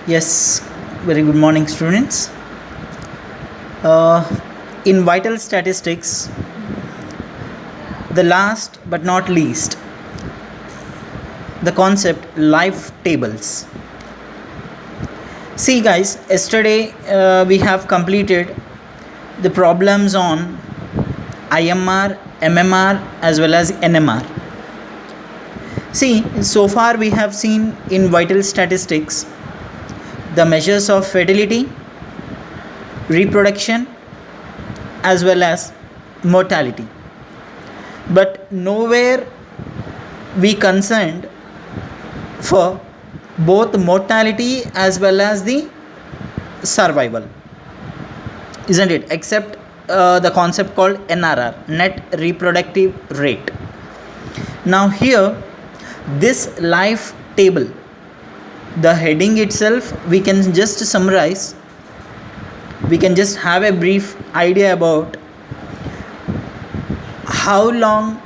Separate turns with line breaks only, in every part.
Yes, very good morning, students. Uh, in vital statistics, the last but not least, the concept life tables. See, guys, yesterday we have completed the problems on IMR, MMR, as well as NMR. See, so far we have seen in vital statistics the measures of fertility, reproduction, as well as mortality, but nowhere we concerned for both mortality as well as the survival, isn't it? Except the concept called NRR, net reproductive rate. Now here, this life table, the heading itself, we can just summarize, we can just have a brief idea about how long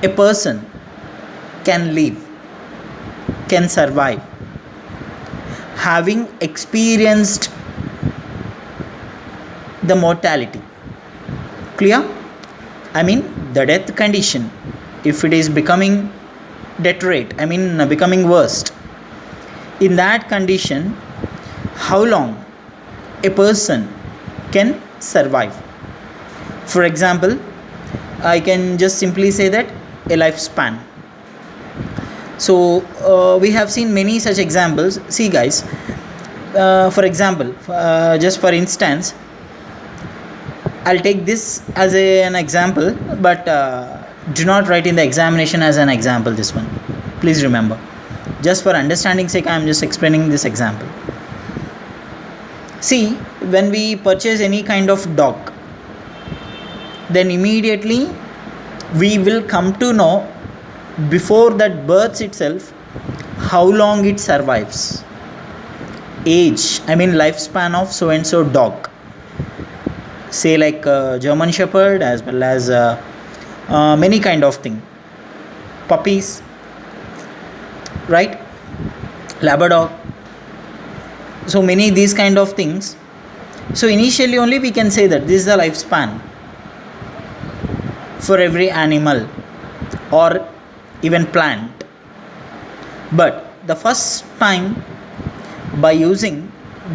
a person can live, can survive, having experienced the mortality. Clear? I mean, the death condition, if it is becoming deteriorate, becoming worst. In that condition, how long a person can survive? For example, I can just simply say that a lifespan. So we have seen many such examples. See, guys, for example, just for instance, I'll take this as an example, but do not write in the examination as an example this one. Please remember. Just for understanding sake, I am just explaining this example. See, when we purchase any kind of dog, then immediately we will come to know before that birth itself how long it survives. Age, lifespan of so and so dog. Say like German Shepherd as well as many kind of thing. Puppies, right? Labrador. So many these kind of things. So initially only we can say that this is the lifespan for every animal or even plant. But the first time, by using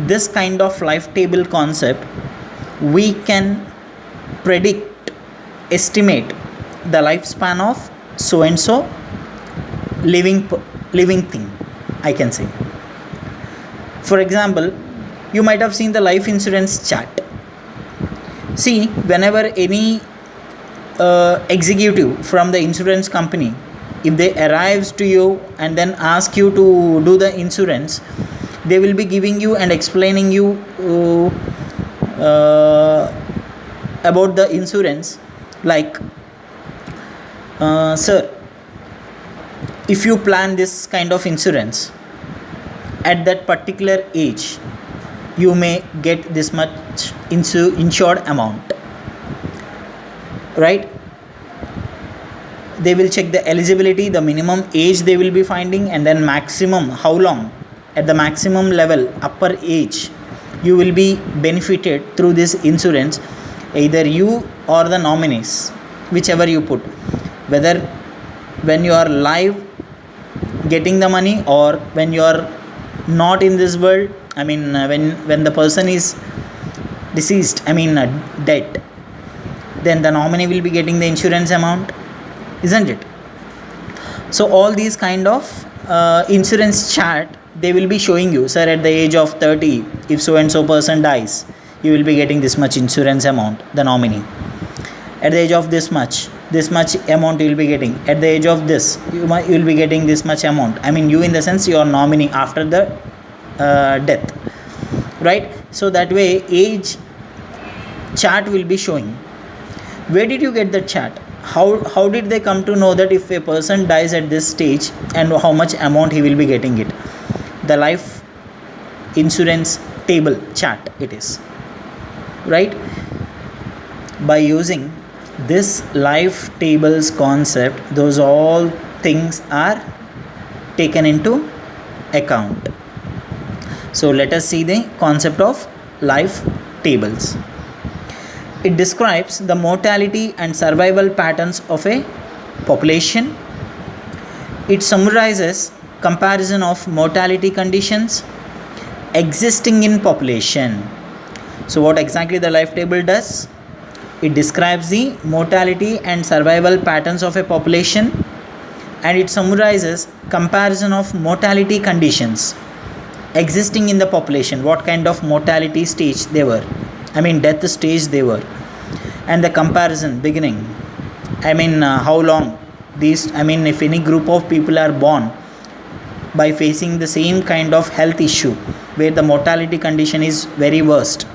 this kind of life table concept, we can predict, estimate the lifespan of so and so living thing, I can say. For example, you might have seen the life insurance chart. See, whenever any executive from the insurance company, if they arrives to you and then ask you to do the insurance, they will be giving you and explaining you about the insurance, like sir, if you plan this kind of insurance at that particular age, you may get this much insured amount, right? They will check the eligibility, the minimum age they will be finding, and then maximum, how long, at the maximum level, upper age, you will be benefited through this insurance, either you or the nominees, whichever you put, whether when you are live getting the money or when you are not in this world, when the person is deceased, dead, then the nominee will be getting the insurance amount, isn't it? So all these kind of insurance chart, they will be showing you, sir, at the age of 30, if so and so person dies, you will be getting this much insurance amount, the nominee. At the age of this much amount you will be getting. At the age of this, you will be getting this much amount. You in the sense your nominee after the death, right? So that way age chart will be showing. Where did you get the chart? How did they come to know that if a person dies at this stage and how much amount he will be getting it? The life insurance table chart it is, right? By using this life tables concept, those all things are taken into account. So let us see the concept of life tables. It describes the mortality and survival patterns of a population. It summarizes comparison of mortality conditions existing in population. So what exactly the life table does? It describes the mortality and survival patterns of a population, and it summarizes comparison of mortality conditions existing in the population, what kind of mortality stage they were, death stage they were, and the comparison beginning, how long these, if any group of people are born by facing the same kind of health issue where the mortality condition is very worst,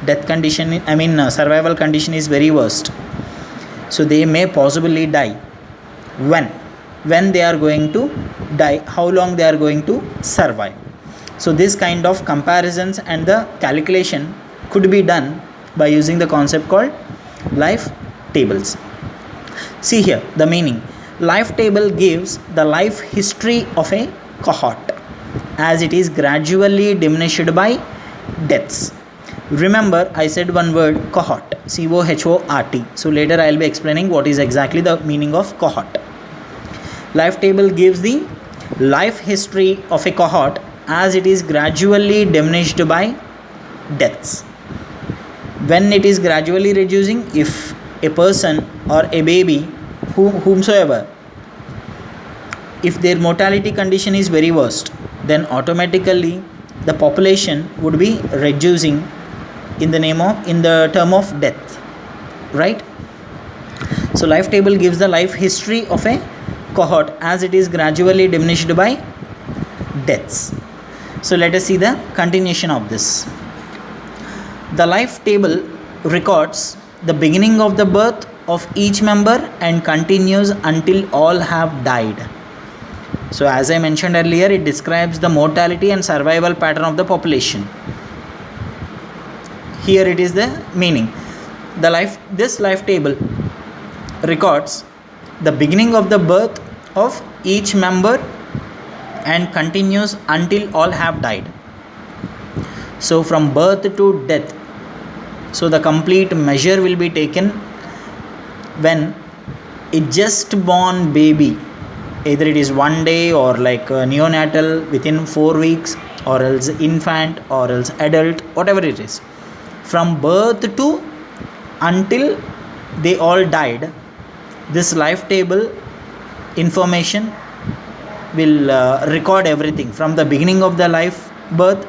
death condition, survival condition is very worst, so they may possibly die. When they are going to die, how long they are going to survive. So this kind of comparisons and the calculation could be done by using the concept called life tables. See here the meaning. Life table gives the life history of a cohort as it is gradually diminished by deaths. Remember, I said one word, cohort, C-O-H-O-R-T. So later I will be explaining what is exactly the meaning of cohort. Life table gives the life history of a cohort as it is gradually diminished by deaths. When it is gradually reducing, if a person or a baby, whomsoever, if their mortality condition is very worst, then automatically the population would be reducing in the term of death, right? So life table gives the life history of a cohort as it is gradually diminished by deaths. So let us see the continuation of this. The life table records the beginning of the birth of each member and continues until all have died. So as I mentioned earlier, it describes the mortality and survival pattern of the population. Here it is the meaning. This life table records the beginning of the birth of each member and continues until all have died. So from birth to death, so the complete measure will be taken when a just born baby, either it is 1 day or like a neonatal within 4 weeks, or else infant, or else adult, whatever it is, from birth to until they all died, this life table information will record everything from the beginning of the life birth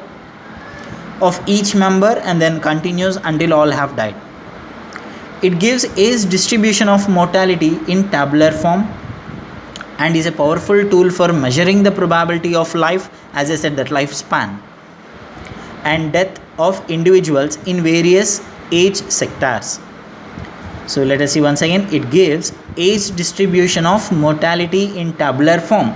of each member and then continues until all have died. It gives age distribution of mortality in tabular form and is a powerful tool for measuring the probability of life, as I said, that lifespan, and death of individuals in various age sectors. So let us see once again. It gives age distribution of mortality in tabular form,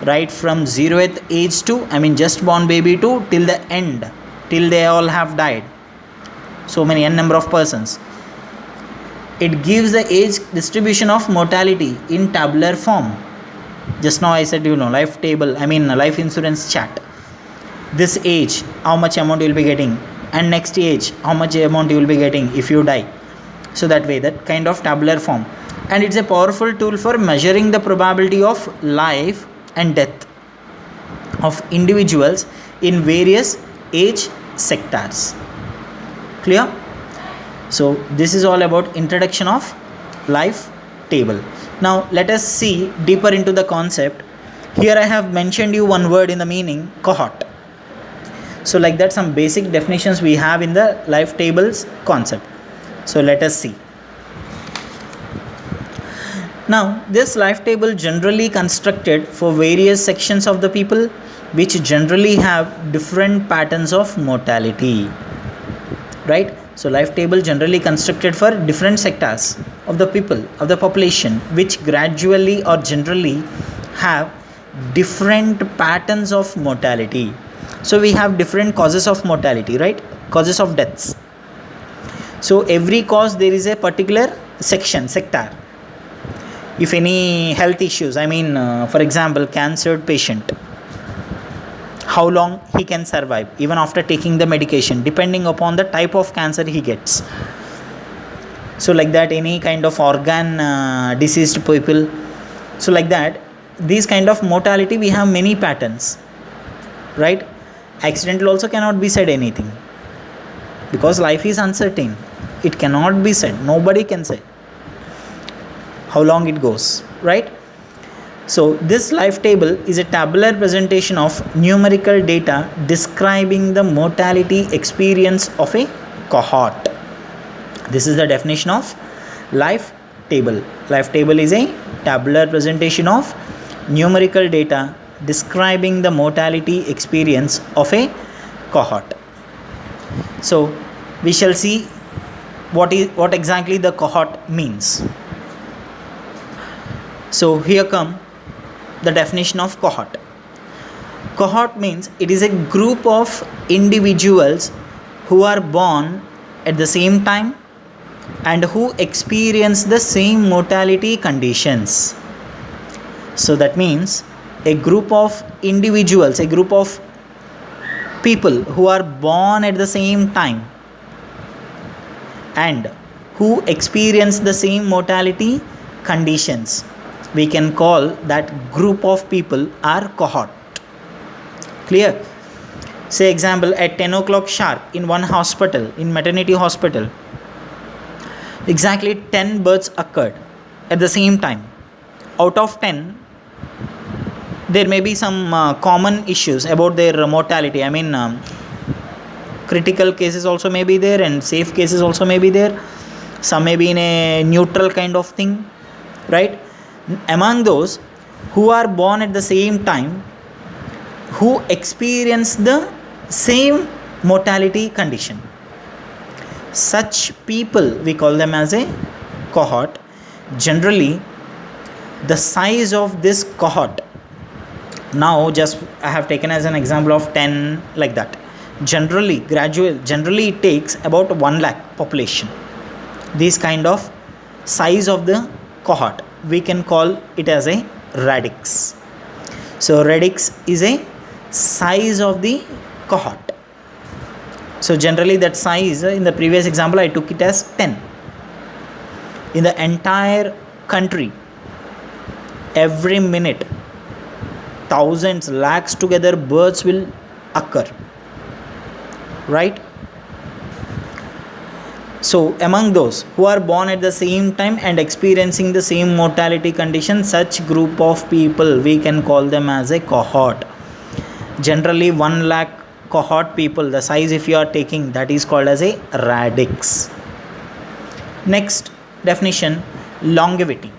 right from 0th age to, just born baby to till the end, till they all have died, so many n number of persons. It gives the age distribution of mortality in tabular form. Just now I said, life table, life insurance chart. This age, how much amount you will be getting, and next age, how much amount you will be getting if you die. So that way, that kind of tabular form. And it's a powerful tool for measuring the probability of life and death of individuals in various age sectors. Clear? So this is all about introduction of life table. Now let us see deeper into the concept. Here I have mentioned you one word in the meaning, cohort. So like that, some basic definitions we have in the life tables concept. So let us see. Now this life table generally constructed for various sections of the people which generally have different patterns of mortality, right? So life table generally constructed for different sectors of the people, of the population, which gradually or generally have different patterns of mortality. So we have different causes of mortality, right? Causes of deaths. So every cause there is a particular sector. If any health issues, for example, cancer patient, how long he can survive even after taking the medication, depending upon the type of cancer he gets. So like that, any kind of organ diseased people, so like that, these kind of mortality we have many patterns, right? Accidental also cannot be said anything, because life is uncertain. It cannot be said, nobody can say how long it goes, right? So this life table is a tabular presentation of numerical data describing the mortality experience of a cohort. This is the definition of life table. Life table is a tabular presentation of numerical data describing the mortality experience of a cohort. So we shall see what exactly the cohort means. So here come the definition of cohort. Cohort means it is a group of individuals who are born at the same time and who experience the same mortality conditions. So that means a group of individuals, a group of people who are born at the same time and who experience the same mortality conditions, we can call that group of people are cohort. Clear? Say example, at 10 o'clock sharp in one hospital, in maternity hospital, exactly 10 births occurred at the same time. Out of 10, there may be some common issues about their mortality. I mean, critical cases also may be there and safe cases also may be there. Some may be in a neutral kind of thing, right? Among those who are born at the same time, who experience the same mortality condition, such people we call them as a cohort. Generally, the size of this cohort, now just I have taken as an example of 10 like that. Generally it takes about 1 lakh population. This kind of size of the cohort, we can call it as a radix. So radix is a size of the cohort. So generally that size, in the previous example I took it as 10. In the entire country, every minute thousands, lakhs together births will occur, right? So among those who are born at the same time and experiencing the same mortality condition, such group of people we can call them as a cohort. Generally 1 lakh cohort people, the size if you are taking, that is called as a radix. Next definition, longevity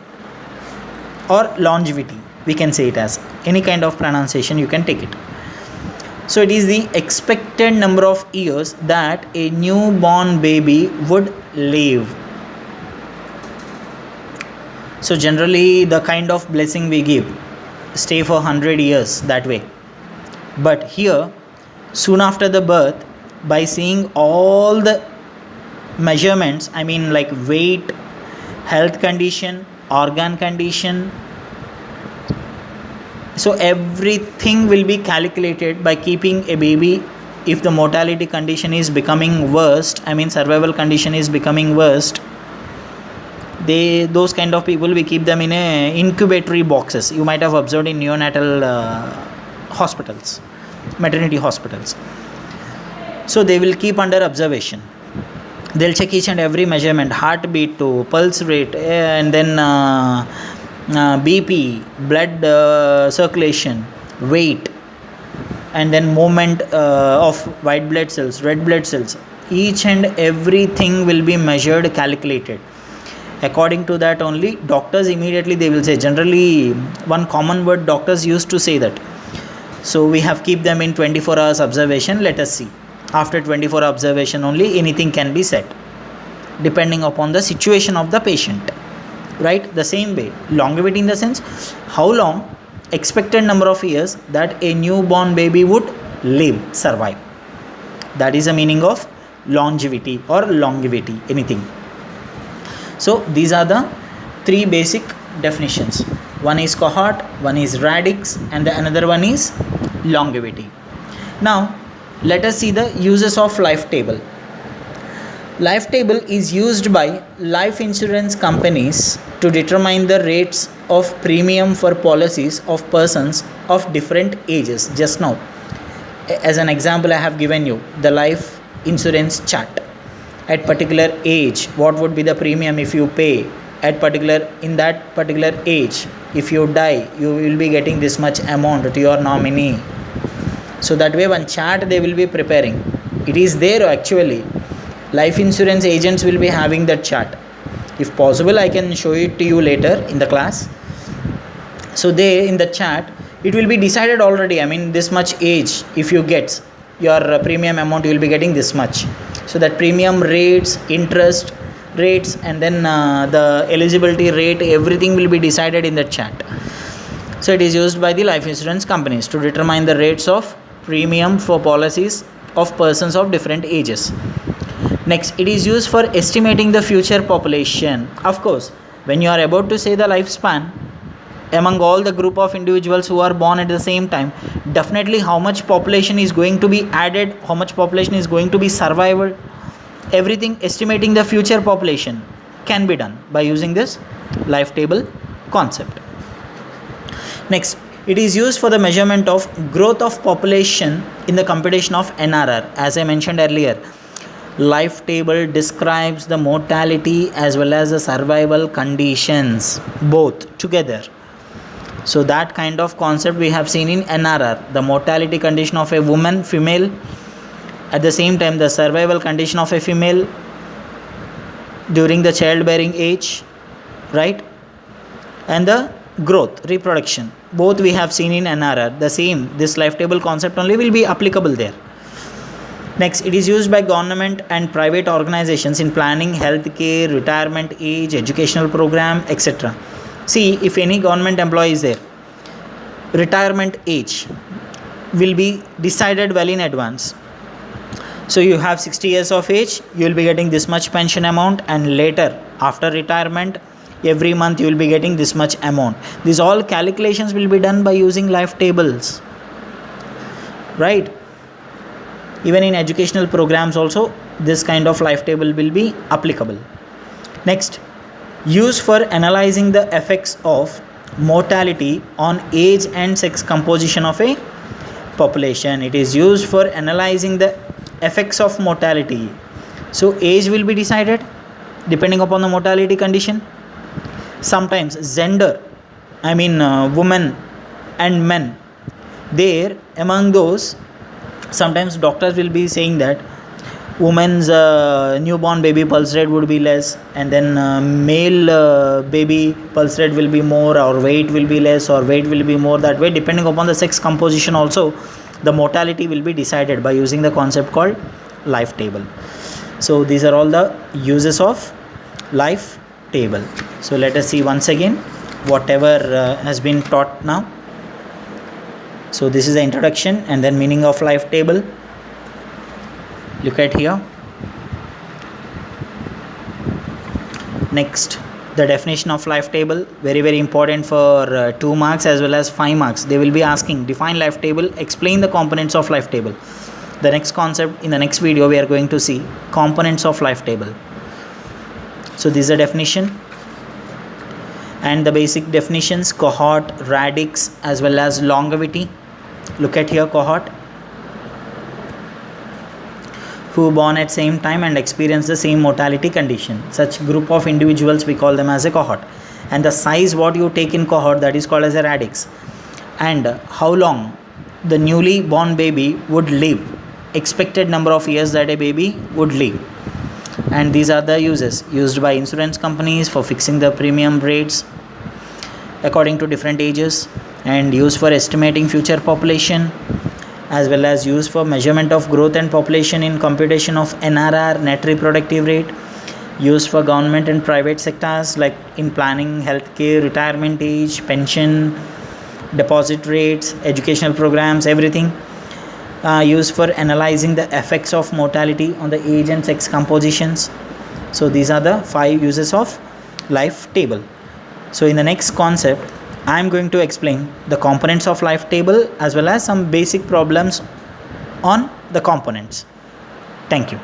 or longevity, we can say it as any kind of pronunciation you can take it. So it is the expected number of years that a newborn baby would live. So generally the kind of blessing we give, stay for 100 years that way. But here, soon after the birth, by seeing all the measurements, I mean like weight, health condition, organ condition, so everything will be calculated by keeping a baby. If the mortality condition is becoming worst, I mean survival condition is becoming worst, those kind of people, we keep them in a incubatory boxes. You might have observed in neonatal hospitals, maternity hospitals. So they will keep under observation. They'll check each and every measurement, heartbeat to pulse rate, and then BP, blood circulation, weight, and then movement of white blood cells, red blood cells. Each and everything will be measured, calculated. According to that only, doctors immediately they will say, generally one common word doctors used to say that, so we have keep them in 24 hours observation, let us see. After 24 observation only anything can be said, depending upon the situation of the patient, right? The same way, longevity in the sense, how long, expected number of years that a newborn baby would live, survive. That is the meaning of longevity or longevity, anything. So these are the three basic definitions. One is cohort, one is radix, and the another one is longevity. Now let us see the uses of life table. Life table is used by life insurance companies to determine the rates of premium for policies of persons of different ages. Just now, as an example, I have given you the life insurance chart. At particular age, what would be the premium if you pay? At particular, in that particular age, if you die, you will be getting this much amount to your nominee. So that way, one chart they will be preparing. It is there actually. Life insurance agents will be having that chart. If possible, I can show it to you later in the class. So they, in the chart, it will be decided already. I mean, this much age, if you get your premium amount, you will be getting this much. So that premium rates, interest rates, and then the eligibility rate, everything will be decided in the chart. So it is used by the life insurance companies to determine the rates of premium for policies of persons of different ages. Next, it is used for estimating the future population. Of course, when you are about to say the lifespan among all the group of individuals who are born at the same time, definitely how much population is going to be added, how much population is going to be survived, everything estimating the future population can be done by using this life table concept. Next, it is used for the measurement of growth of population in the computation of NRR. As I mentioned earlier, life table describes the mortality as well as the survival conditions both together. So that kind of concept we have seen in NRR, the mortality condition of a woman, female, at the same time the survival condition of a female during the childbearing age, right? And the growth, reproduction, both we have seen in NRR. The same, this life table concept only will be applicable there. Next, it is used by government and private organizations in planning healthcare, retirement age, educational program, etc. See, if any government employee is there, retirement age will be decided well in advance. So you have 60 years of age, you will be getting this much pension amount, and later after retirement, every month you will be getting this much amount. These all calculations will be done by using life tables, right? Even in educational programs also, this kind of life table will be applicable. Next, used for analyzing the effects of mortality on age and sex composition of a population. It is used for analyzing the effects of mortality. So age will be decided depending upon the mortality condition. Sometimes gender, I mean women and men, there among those, sometimes doctors will be saying that women's newborn baby pulse rate would be less, and then male baby pulse rate will be more, or weight will be less, or weight will be more. That way, depending upon the sex composition also, the mortality will be decided by using the concept called life table. So these are all the uses of life table. So let us see once again whatever has been taught now. So this is the introduction and then meaning of life table. Look at here. Next, the definition of life table, very important for 2 marks as well as 5 marks. They will be asking define life table, explain the components of life table. The next concept in the next video we are going to see components of life table. So this is the definition and the basic definitions: cohort, radix as well as longevity. Look at here, cohort, who born at same time and experience the same mortality condition. Such group of individuals we call them as a cohort, and the size what you take in cohort, that is called as a radix. And how long the newly born baby would live, expected number of years that a baby would live. And these are the uses used by insurance companies for fixing the premium rates according to different ages, and used for estimating future population, as well as used for measurement of growth and population in computation of NRR, net reproductive rate, used for government and private sectors like in planning healthcare, retirement age, pension, deposit rates, educational programs, everything. Used for analyzing the effects of mortality on the age and sex compositions. So these are the 5 uses of life table. So in the next concept, I am going to explain the components of life table as well as some basic problems on the components. Thank you.